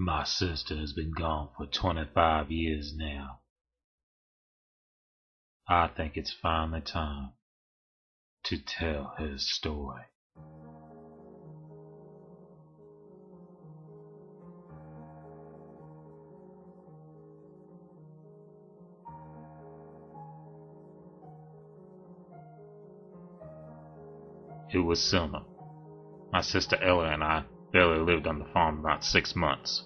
My sister has been gone for 25 years now. I think it's finally time to tell her story. It was summer. My sister Ella and I barely lived on the farm about 6 months.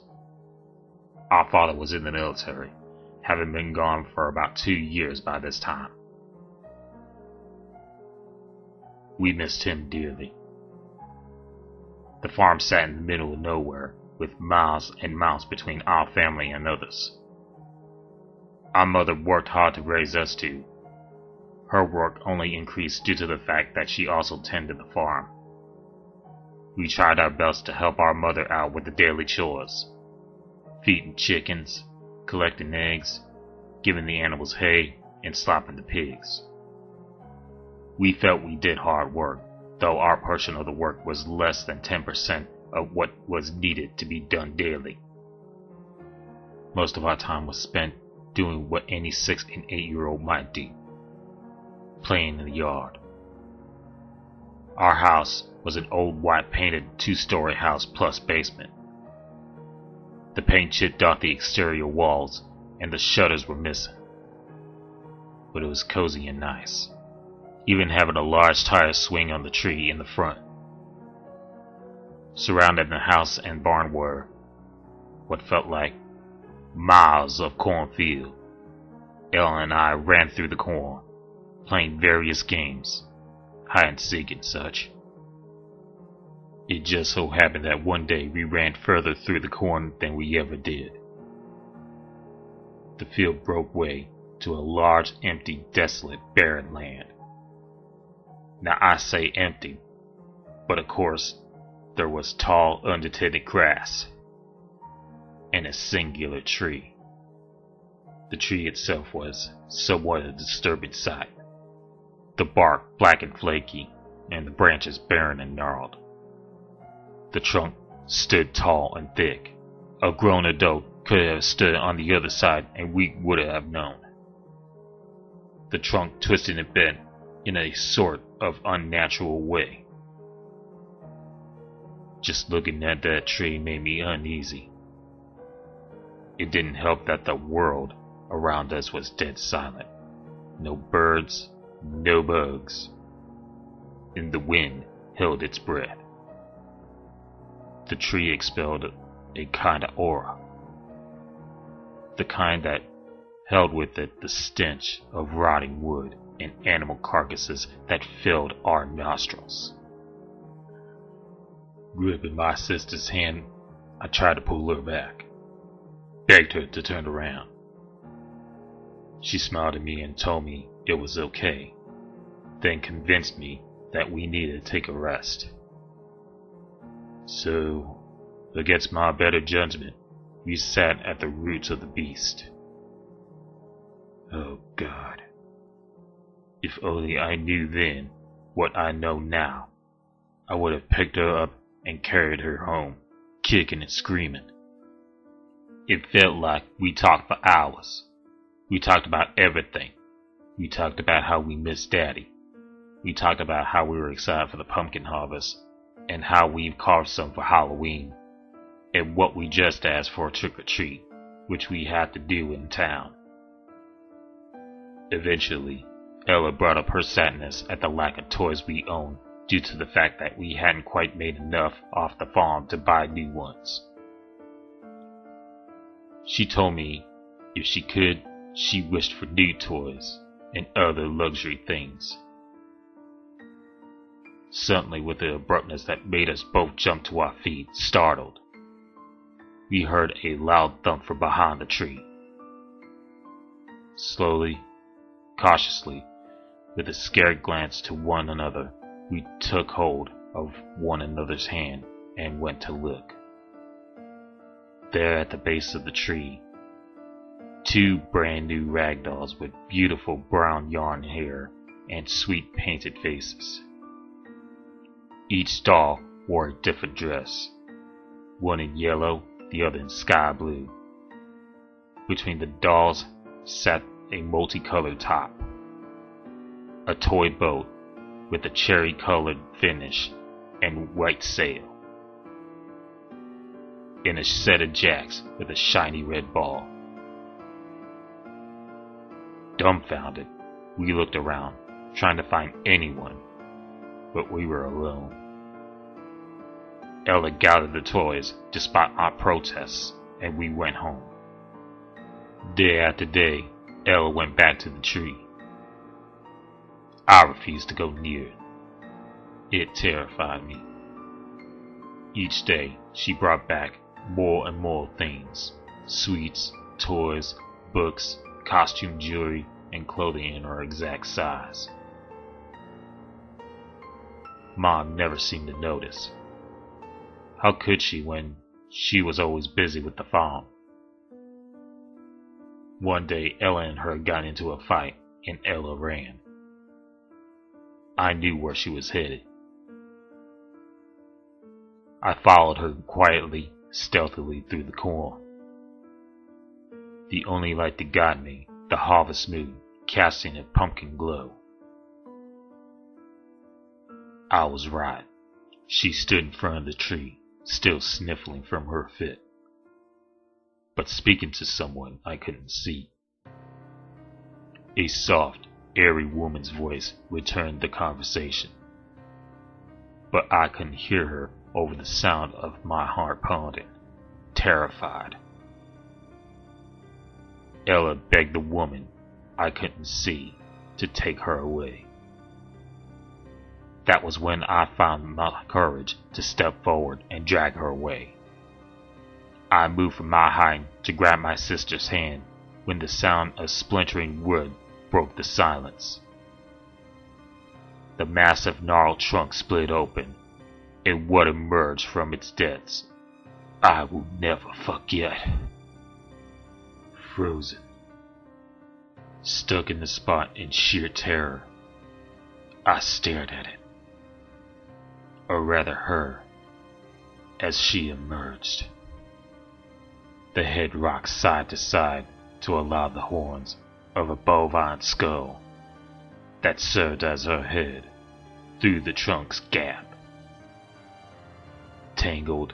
Our father was in the military, having been gone for about 2 years by this time. We missed him dearly. The farm sat in the middle of nowhere, with miles and miles between our family and others. Our mother worked hard to raise us two. Her work only increased due to the fact that she also tended the farm. We tried our best to help our mother out with the daily chores: feeding chickens, collecting eggs, giving the animals hay, and slopping the pigs. We felt we did hard work, though our portion of the work was less than 10% of what was needed to be done daily. Most of our time was spent doing what any 6 and 8-year-old might do: playing in the yard. Our house was an old white painted 2-story house plus basement. The paint chipped off the exterior walls and the shutters were missing. But it was cozy and nice, even having a large tire swing on the tree in the front. Surrounding the house and barn were what felt like miles of cornfield. Ella and I ran through the corn, playing various games, hide and seek and such. It just so happened that one day we ran further through the corn than we ever did. The field broke way to a large, empty, desolate, barren land. Now I say empty, but of course there was tall, undetended grass and a singular tree. The tree itself was somewhat a disturbing sight. The bark black and flaky, and the branches barren and gnarled. The trunk stood tall and thick. A grown adult could have stood on the other side and we would have known. The trunk twisted and bent in a sort of unnatural way. Just looking at that tree made me uneasy. It didn't help that the world around us was dead silent. No birds, no bugs, and the wind held its breath. The tree expelled a kind of aura, the kind that held with it the stench of rotting wood and animal carcasses that filled our nostrils. Gripping my sister's hand, I tried to pull her back, begged her to turn around. She smiled at me and told me it was okay, then convinced me that we needed to take a rest. So, against my better judgment, we sat at the roots of the beast. Oh God. If only I knew then what I know now, I would have picked her up and carried her home, kicking and screaming. It felt like we talked for hours. We talked about everything. We talked about how we missed Daddy. We talked about how we were excited for the pumpkin harvest, and how we've carved some for Halloween, and what we just asked for a trick-or-treat, which we had to do in town. Eventually, Ella brought up her sadness at the lack of toys we owned due to the fact that we hadn't quite made enough off the farm to buy new ones. She told me if she could, she wished for new toys and other luxury things. Suddenly, with the abruptness that made us both jump to our feet, startled, we heard a loud thump from behind the tree. Slowly, cautiously, with a scared glance to one another, we took hold of one another's hand and went to look. There at the base of the tree, 2 brand new ragdolls with beautiful brown yarn hair and sweet painted faces. Each doll wore a different dress, one in yellow, the other in sky blue. Between the dolls sat a multicolored top, a toy boat with a cherry-colored finish and white sail, and a set of jacks with a shiny red ball. Dumbfounded, we looked around, trying to find anyone, but we were alone. Ella gathered the toys despite our protests, and we went home. Day after day, Ella went back to the tree. I refused to go near it. It terrified me. Each day, she brought back more and more things: sweets, toys, books, costume jewelry, and clothing in her exact size. Mom never seemed to notice. How could she when she was always busy with the farm? One day, Ella and her got into a fight, and Ella ran. I knew where she was headed. I followed her quietly, stealthily through the corn. The only light that got me, the harvest moon, casting a pumpkin glow. I was right. She stood in front of the tree, still sniffling from her fit, but speaking to someone I couldn't see. A soft, airy woman's voice returned the conversation, but I couldn't hear her over the sound of my heart pounding, terrified. Ella begged the woman I couldn't see to take her away. That was when I found my courage to step forward and drag her away. I moved from my height to grab my sister's hand when the sound of splintering wood broke the silence. The massive gnarled trunk split open, and what emerged from its depths, I will never forget. Frozen. Stuck in the spot in sheer terror, I stared at it. Or rather her, as she emerged. The head rocked side to side to allow the horns of a bovine skull that served as her head through the trunk's gap. Tangled,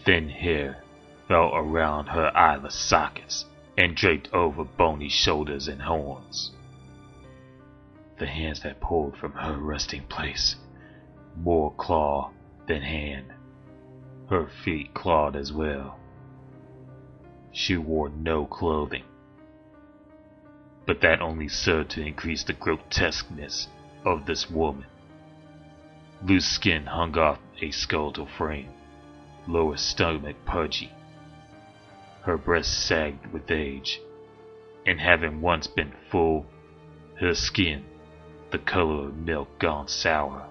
thin hair fell around her eyeless sockets and draped over bony shoulders and horns. The hands that pulled from her resting place, more claw than hand. Her feet clawed as well. She wore no clothing, but that only served to increase the grotesqueness of this woman. Loose skin hung off a skeletal frame, lower stomach pudgy. Her breasts sagged with age, and having once been full, her skin, the color of milk gone sour,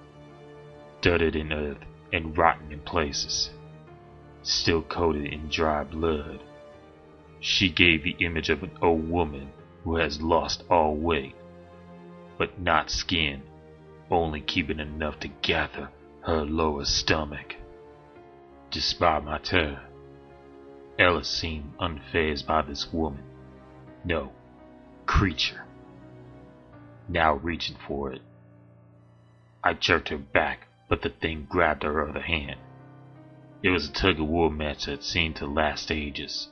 dudded in earth and rotten in places, still coated in dry blood. She gave the image of an old woman who has lost all weight, but not skin, only keeping enough to gather her lower stomach. Despite my terror, Ella seemed unfazed by this woman. No, creature. Now reaching for it. I jerked her back, but the thing grabbed her other hand. It was a tug-of-war match that seemed to last ages.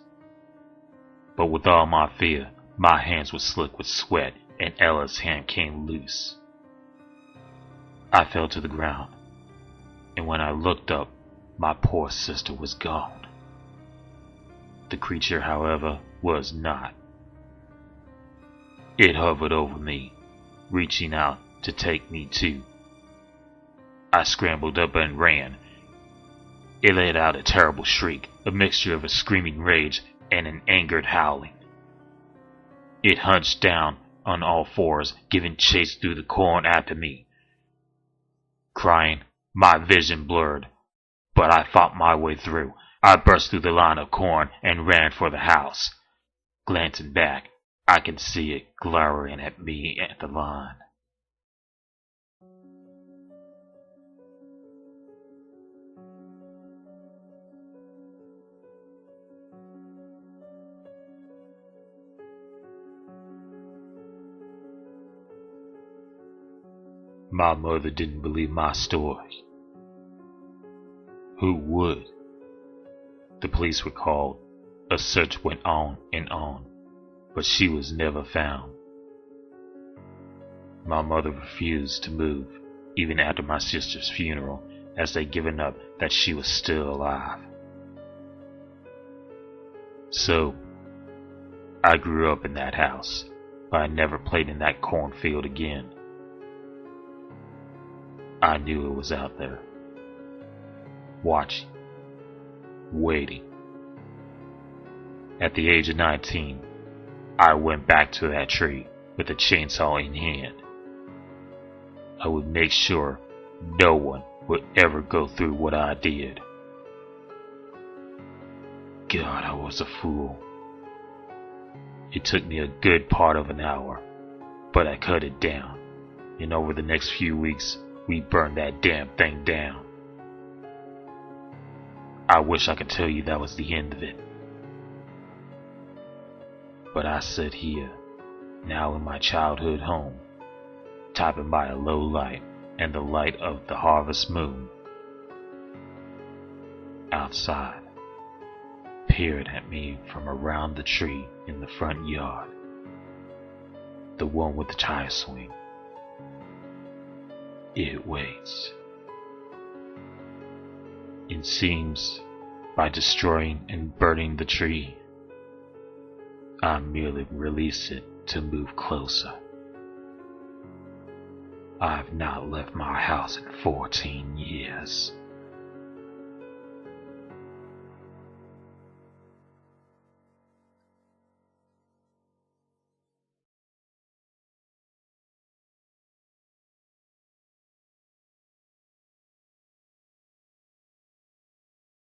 But with all my fear, my hands were slick with sweat, and Ella's hand came loose. I fell to the ground, and when I looked up, my poor sister was gone. The creature, however, was not. It hovered over me, reaching out to take me too. I scrambled up and ran. It let out a terrible shriek, a mixture of a screaming rage and an angered howling. It hunched down on all fours, giving chase through the corn after me. Crying, my vision blurred, but I fought my way through. I burst through the line of corn and ran for the house. Glancing back, I could see it glowering at me at the line. My mother didn't believe my story. Who would? The police were called. A search went on and on, but she was never found. My mother refused to move, even after my sister's funeral, as they'd given up that she was still alive. So, I grew up in that house, but I never played in that cornfield again. I knew it was out there, watching, waiting. At the age of 19, I went back to that tree with a chainsaw in hand. I would make sure no one would ever go through what I did. God, I was a fool. It took me a good part of an hour, but I cut it down, and over the next few weeks, we burned that damn thing down. I wish I could tell you that was the end of it. But I sit here, now in my childhood home, typing by a low light and the light of the harvest moon. Outside, peered at me from around the tree in the front yard, the one with the tire swing. It waits. It seems by destroying and burning the tree, I merely release it to move closer. I've not left my house in 14 years.